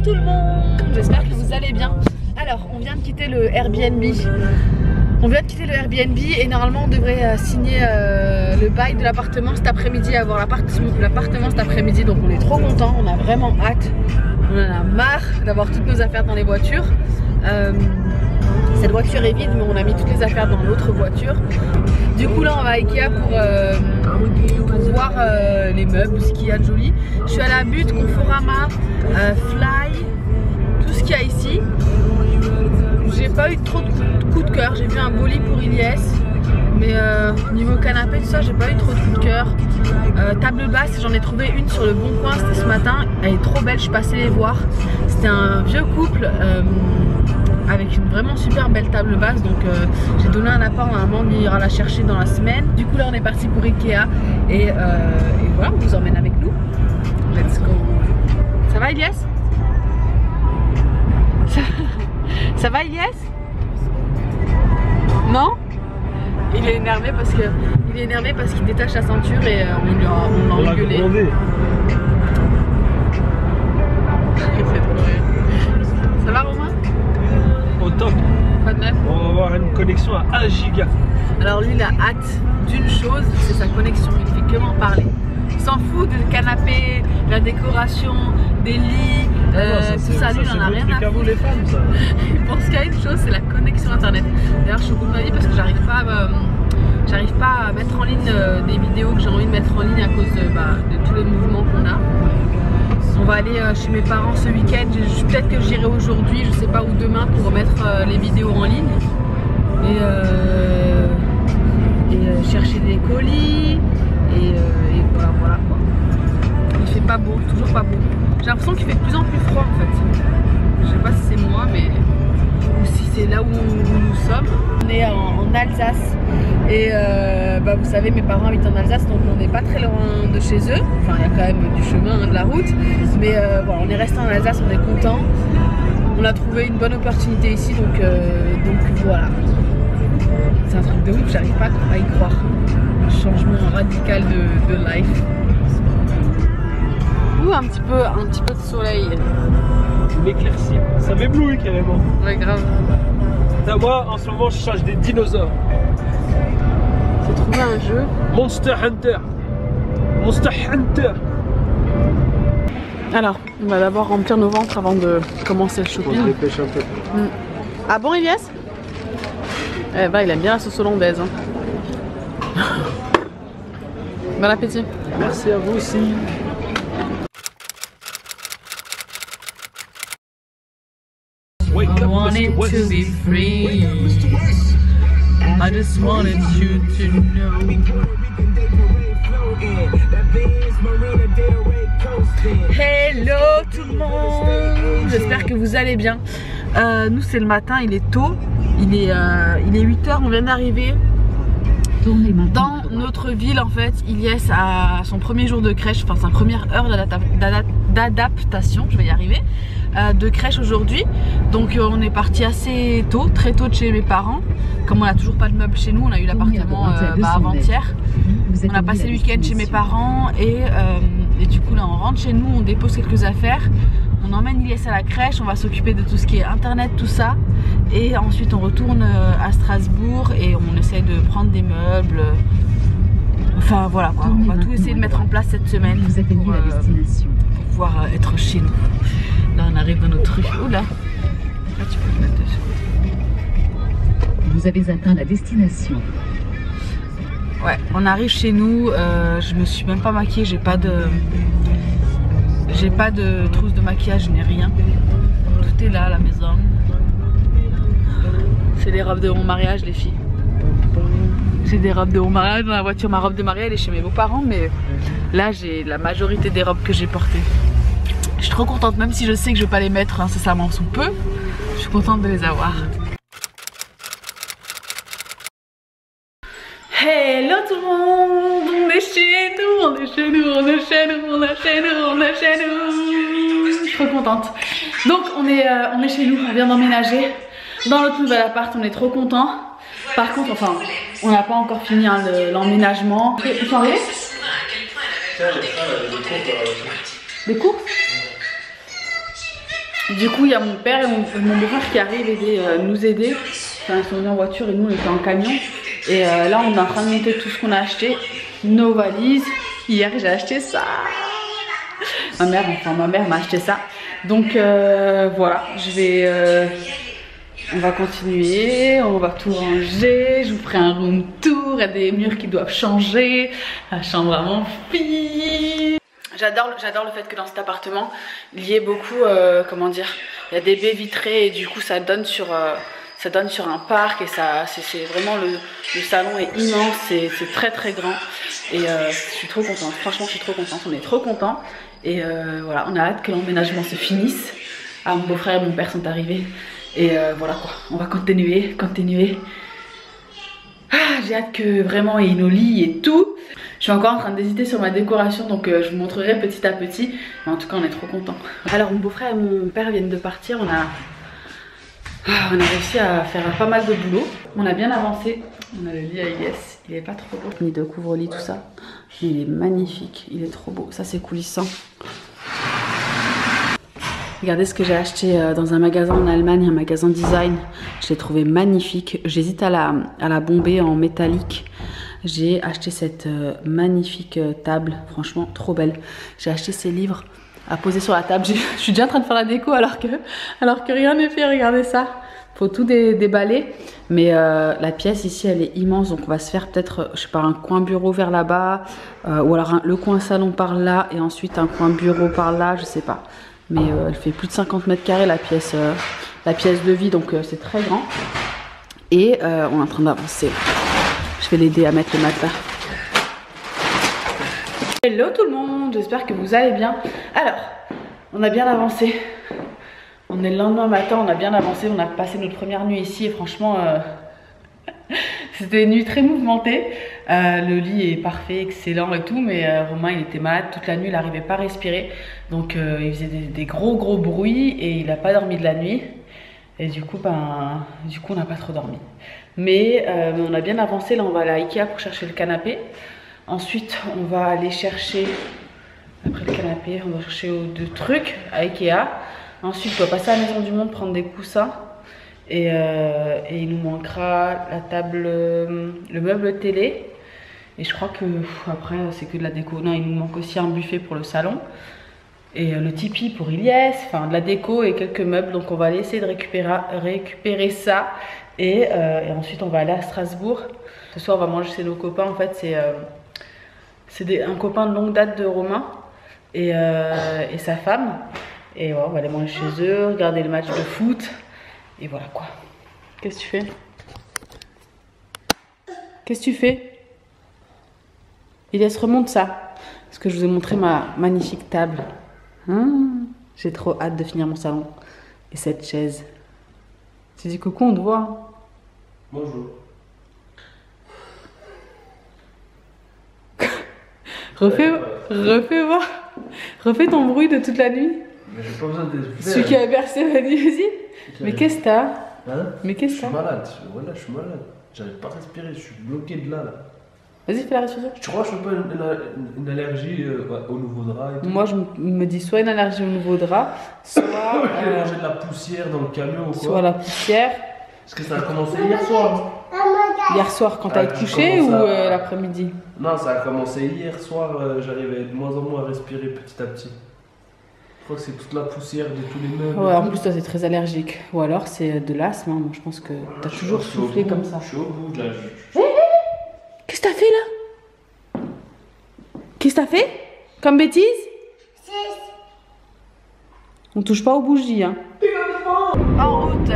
tout le monde, j'espère que vous allez bien. Alors on vient de quitter le Airbnb. Et normalement on devrait signer le bail de l'appartement cet après-midi, avoir l'appartement cet après-midi, donc on est trop contents, on a vraiment hâte. On en a marre d'avoir toutes nos affaires dans les voitures. Cette voiture est vide mais on a mis toutes les affaires dans l'autre voiture. Du coup là on va à Ikea pour voir les meubles, ce qu'il y a de joli. Je suis à la Butte, Conforama, Fly, tout ce qu'il y a ici. J'ai pas eu trop de coup de cœur, j'ai vu un beau lit pour Ilyes. Mais niveau canapé, tout ça, j'ai pas eu trop de coup de cœur. Table basse, j'en ai trouvé une sur le Bon Coin, c'était ce matin. Elle est trop belle, je suis passée les voir. C'était un vieux couple avec une vraiment super belle table basse. Donc j'ai donné un appart, normalement on ira la chercher dans la semaine. Du coup là on est parti pour Ikea et voilà, on vous emmène avec nous. Let's go. Ça va Ilyes? Ça va Ilyes? Non? Il est énervé parce qu'il détache la ceinture et on l'a engueulé. Ça va Romain? Au top. Pas de neuf? On va avoir une connexion à 1 giga. Alors lui il a hâte d'une chose, c'est sa connexion, il fait que m'en parler. Il s'en fout du canapé, de la décoration, des lits, tout ça, lui il en a rien à foutre. Les femmes, ça. Il pense qu'à une chose, c'est la connexion internet. D'ailleurs je suis au bout de ma vie parce que j'arrive pas à mettre en ligne des vidéos que j'ai envie de mettre en ligne à cause de tous les mouvements qu'on a. On va aller chez mes parents ce week-end, peut-être que j'irai aujourd'hui, je sais pas, ou demain pour remettre les vidéos en ligne. Et chercher des colis et voilà quoi. Il fait pas beau, toujours pas beau. J'ai l'impression qu'il fait de plus en plus froid en fait. Je sais pas si c'est moi mais ou si c'est là où nous sommes. On est en Alsace et vous savez mes parents habitent en Alsace donc on n'est pas très loin de chez eux. Enfin il y a quand même du chemin, de la route. Mais voilà, on est resté en Alsace, on est content. On a trouvé une bonne opportunité ici donc voilà. C'est un truc de ouf, j'arrive pas à y croire. Un changement radical de life. Ouh, un petit peu de soleil. L'éclaircie, ça m'éblouit carrément. Ouais, grave. Moi, en ce moment, je cherche des dinosaures. J'ai trouvé un jeu. Monster Hunter. Monster Hunter. Alors, on va d'abord remplir nos ventres avant de commencer le shopping. On se dépêche un peu. Ah bon, Ilyes? Eh ben, il aime bien la sauce hollandaise. Hein. Bon appétit. Merci à vous aussi. Wake up, wanted to be free. I just wanted you to know. Hello tout le monde. J'espère que vous allez bien. Nous c'est le matin, il est tôt. Il est 8 h, on vient d'arriver dans notre ville en fait. Ilyes a son premier jour de crèche, enfin sa première heure d'adaptation, je vais y arriver, de crèche aujourd'hui. Donc on est parti assez tôt, très tôt de chez mes parents. Comme on n'a toujours pas de meubles chez nous, on a eu l'appartement avant-hier. On a passé le week-end chez mes parents et du coup là on rentre chez nous, on dépose quelques affaires. On emmène Ilyes à la crèche, on va s'occuper de tout ce qui est internet, tout ça. Et ensuite on retourne à Strasbourg et on essaye de prendre des meubles. Enfin voilà quoi, on va tout essayer de mettre en place cette semaine pour pouvoir être chez nous. Là on arrive dans notre rue. Oula, là tu peux te mettre dessus. Vous avez atteint la destination. Ouais, on arrive chez nous, je me suis même pas maquillée, j'ai pas de trousse de maquillage, je n'ai rien. Tout est là à la maison. C'est les robes de mon mariage les filles. J'ai des robes de mon mariage dans la voiture, ma robe de mariage elle est chez mes beaux-parents mais là j'ai la majorité des robes que j'ai portées. Je suis trop contente même si je sais que je vais pas les mettre incessamment sous peu. Je suis contente de les avoir. Hello tout le monde, on est chez nous, on est chez nous, on est chez nous, on est chez nous, on est chez nous. Je suis trop contente. Donc on est chez nous, on vient d'emménager dans notre nouvel appart, on est trop content. Par contre, enfin, on n'a pas encore fini hein, l'emménagement. Ils sont arrivés? Des courses? Du coup, il y a mon père et mon beau-frère qui arrivent nous aider. Enfin, ils sont venus en voiture et nous on était en camion. Et là, on est en train de monter tout ce qu'on a acheté. Nos valises. Hier, j'ai acheté ça. Ma mère m'a acheté ça. Donc voilà, on va continuer, on va tout ranger. Je vous ferai un room tour. Il y a des murs qui doivent changer. La chambre à mon fils. J'adore le fait que dans cet appartement, il y ait beaucoup, comment dire, il y a des baies vitrées et du coup ça donne sur un parc et c'est vraiment le salon est immense, c'est très très grand et je suis trop contente, franchement je suis trop contente, on est trop contents et voilà, on a hâte que l'emménagement se finisse. Ah, mon beau-frère et mon père sont arrivés et voilà quoi, on va continuer. Ah, j'ai hâte que vraiment il y ait nos lits et tout. Je suis encore en train d'hésiter sur ma décoration donc je vous montrerai petit à petit. Mais en tout cas on est trop contents. Alors mon beau-frère et mon père viennent de partir. On a réussi à faire pas mal de boulot. On a bien avancé. On a le lit à Ilyes. Il est pas trop beau. Nid de couvre-lit tout ça. Il est magnifique. Il est trop beau. Ça c'est coulissant. Regardez ce que j'ai acheté dans un magasin en Allemagne, un magasin design. Je l'ai trouvé magnifique. J'hésite à la bomber en métallique. J'ai acheté cette magnifique table, franchement trop belle. J'ai acheté ces livres à poser sur la table. Je suis déjà en train de faire la déco alors que rien n'est fait, regardez ça. Faut tout déballer. Mais la pièce ici elle est immense, donc on va se faire peut-être, je sais pas, un coin bureau vers là-bas. Ou alors le coin salon par là et ensuite un coin bureau par là, je sais pas. Mais elle fait plus de 50 mètres carrés la pièce de vie, donc c'est très grand. Et on est en train d'avancer. Je vais l'aider à mettre le matelas. Hello tout le monde, j'espère que vous allez bien. Alors, on a bien avancé. On est le lendemain matin, on a bien avancé. On a passé notre première nuit ici et franchement, c'était une nuit très mouvementée. Le lit est parfait, excellent et tout, mais Romain il était malade toute la nuit, il n'arrivait pas à respirer. Donc il faisait des gros bruits et il n'a pas dormi de la nuit. Et du coup on n'a pas trop dormi. Mais on a bien avancé, là on va aller à Ikea pour chercher le canapé. Ensuite on va aller chercher, après le canapé, on va chercher deux trucs à Ikea. Ensuite on va passer à la Maison du Monde prendre des coussins. Et il nous manquera la table, le meuble télé. Et je crois que après c'est que de la déco. Non, il nous manque aussi un buffet pour le salon. Et le tipi pour Ilyes, enfin de la déco et quelques meubles. Donc on va aller essayer de récupérer ça. Et ensuite on va aller à Strasbourg. Ce soir on va manger chez nos copains. En fait c'est un copain de longue date de Romain et sa femme. Et ouais, on va aller manger chez eux, regarder le match de foot. Et voilà quoi. Qu'est-ce que tu fais? Qu'est-ce que tu fais? Ilyes, remonte ça. Parce que je vous ai montré ma magnifique table. J'ai trop hâte de finir mon salon. Et cette chaise. Tu dis coucou, on te voit. Bonjour. Refais voir. Refais ton bruit de toute la nuit. Mais j'ai pas besoin de Celui qui a bercé, vas-y. Mais qu'est-ce que t'as? Mais qu'est-ce que t'as? Je suis malade. Voilà, je suis malade. J'arrive pas à respirer. Je suis bloqué de là. Vas-y, fais la respiration. Tu crois que je peux pas une allergie au nouveau drap et tout? Moi, je me dis soit une allergie au nouveau drap, soit j'ai de la poussière dans le camion ou quoi? Soit la poussière. Est-ce que ça a commencé hier soir? Hier soir, quand t'as été couché ou l'après-midi? Non, ça a commencé hier soir. J'arrivais de moins en moins à respirer petit à petit. Je crois que c'est toute la poussière de tous les meubles. Ouais, en plus, toi, c'est très allergique. Ou alors, c'est de l'asthme. Hein. Je pense que t'as toujours soufflé comme ça. Je suis au bout de la... Qu'est-ce que t'as fait là? Qu'est-ce que t'as fait? Comme bêtise? On touche pas aux bougies, hein. En route.